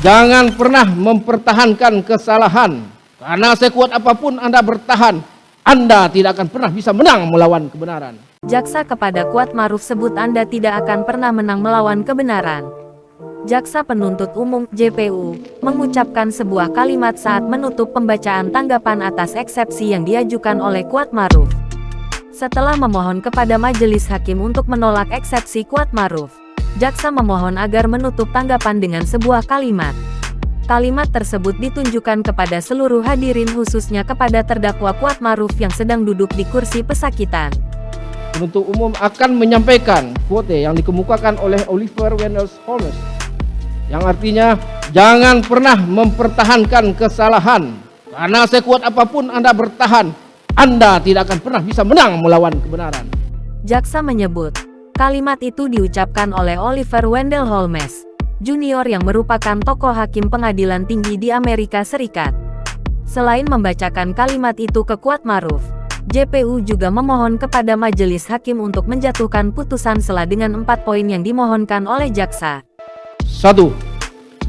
jangan pernah mempertahankan kesalahan. Karena sekuat apapun Anda bertahan, Anda tidak akan pernah bisa menang melawan kebenaran. Jaksa kepada Kuatmaruf sebut Anda tidak akan pernah menang melawan kebenaran. Jaksa Penuntut Umum (JPU) mengucapkan sebuah kalimat saat menutup pembacaan tanggapan atas eksepsi yang diajukan oleh Kuatmaruf. Setelah memohon kepada majelis hakim untuk menolak eksepsi Kuatmaruf, jaksa memohon agar menutup tanggapan dengan sebuah kalimat. Kalimat tersebut ditunjukkan kepada seluruh hadirin, khususnya kepada terdakwa Kuatmaruf yang sedang duduk di kursi pesakitan. Penuntut umum akan menyampaikan quote yang dikemukakan oleh Oliver Wendell Holmes, yang artinya jangan pernah mempertahankan kesalahan. Karena sekuat apapun Anda bertahan, Anda tidak akan pernah bisa menang melawan kebenaran. Jaksa menyebut, kalimat itu diucapkan oleh Oliver Wendell Holmes Junior yang merupakan tokoh hakim pengadilan tinggi di Amerika Serikat. Selain membacakan kalimat itu ke Kuatmaruf, JPU juga memohon kepada majelis hakim untuk menjatuhkan putusan sela dengan 4 poin yang dimohonkan oleh jaksa. 1.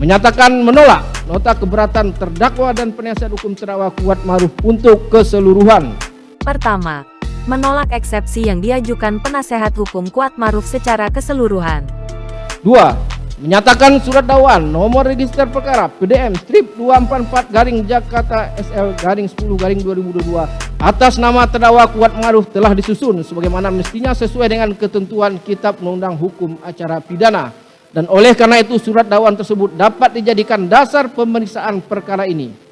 Menyatakan menolak nota keberatan terdakwa dan penasihat hukum terdakwa Kuatmaruf untuk keseluruhan. Pertama, menolak eksepsi yang diajukan penasehat hukum Kuatmaruf secara keseluruhan. 2. Menyatakan surat dakwaan nomor register perkara PDM strip 244 Jakarta SL 10 2022 atas nama terdakwa Kuatmaruf telah disusun sebagaimana mestinya sesuai dengan ketentuan Kitab Undang-Undang Hukum Acara Pidana, dan oleh karena itu surat dakwaan tersebut dapat dijadikan dasar pemeriksaan perkara ini.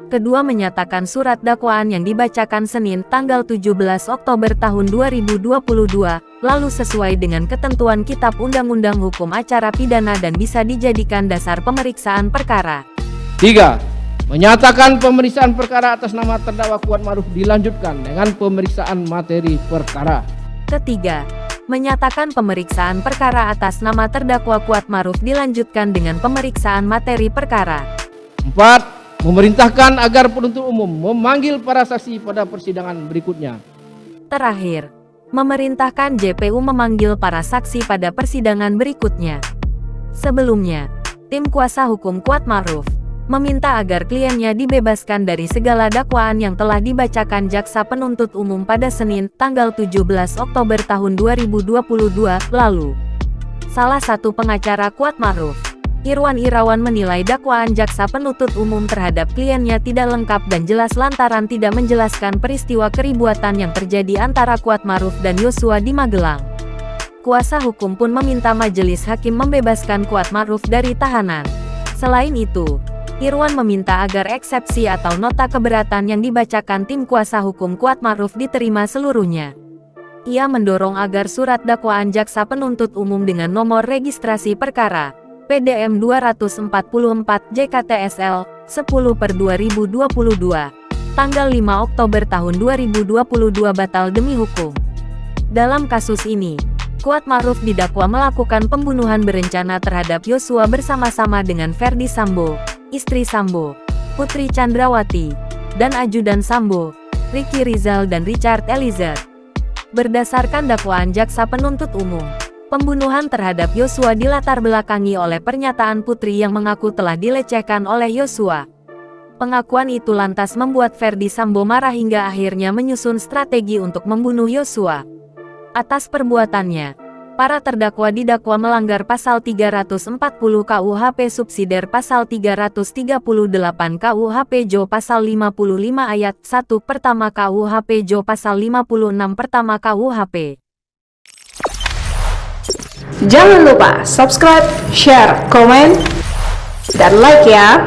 Kedua, menyatakan surat dakwaan yang dibacakan Senin tanggal 17 Oktober tahun 2022 lalu sesuai dengan ketentuan Kitab Undang-Undang Hukum Acara Pidana dan bisa dijadikan dasar pemeriksaan perkara. 3. Menyatakan pemeriksaan perkara atas nama terdakwa Kuatmaruf dilanjutkan dengan pemeriksaan materi perkara. Ketiga, menyatakan pemeriksaan perkara atas nama terdakwa Kuatmaruf dilanjutkan dengan pemeriksaan materi perkara. 4. Memerintahkan agar penuntut umum memanggil para saksi pada persidangan berikutnya. Terakhir, memerintahkan JPU memanggil para saksi pada persidangan berikutnya. Sebelumnya, tim kuasa hukum Kuatmaruf meminta agar kliennya dibebaskan dari segala dakwaan yang telah dibacakan jaksa penuntut umum pada Senin, tanggal 17 Oktober tahun 2022 lalu. Salah satu pengacara Kuatmaruf, Irwan Irawan, menilai dakwaan jaksa penuntut umum terhadap kliennya tidak lengkap dan jelas lantaran tidak menjelaskan peristiwa keributan yang terjadi antara Kuatmaruf dan Yosua di Magelang. Kuasa hukum pun meminta majelis hakim membebaskan Kuatmaruf dari tahanan. Selain itu, Irwan meminta agar eksepsi atau nota keberatan yang dibacakan tim kuasa hukum Kuatmaruf diterima seluruhnya. Ia mendorong agar surat dakwaan jaksa penuntut umum dengan nomor registrasi perkara PDM 244 JKTSL 10/2022 tanggal 5 Oktober tahun 2022 batal demi hukum. Dalam kasus ini, Kuatmaruf didakwa melakukan pembunuhan berencana terhadap Yosua bersama-sama dengan Ferdi Sambo, istri Sambo, Putri Chandrawati, dan ajudan Sambo, Ricky Rizal dan Richard Eliezer. Berdasarkan dakwaan jaksa penuntut umum, pembunuhan terhadap Yosua dilatar belakangi oleh pernyataan Putri yang mengaku telah dilecehkan oleh Yosua. Pengakuan itu lantas membuat Ferdi Sambo marah hingga akhirnya menyusun strategi untuk membunuh Yosua. Atas perbuatannya, para terdakwa didakwa melanggar pasal 340 KUHP subsidiar pasal 338 KUHP Jo pasal 55 ayat 1 pertama KUHP Jo pasal 56 pertama KUHP. Jangan lupa subscribe, share, komen, dan like ya.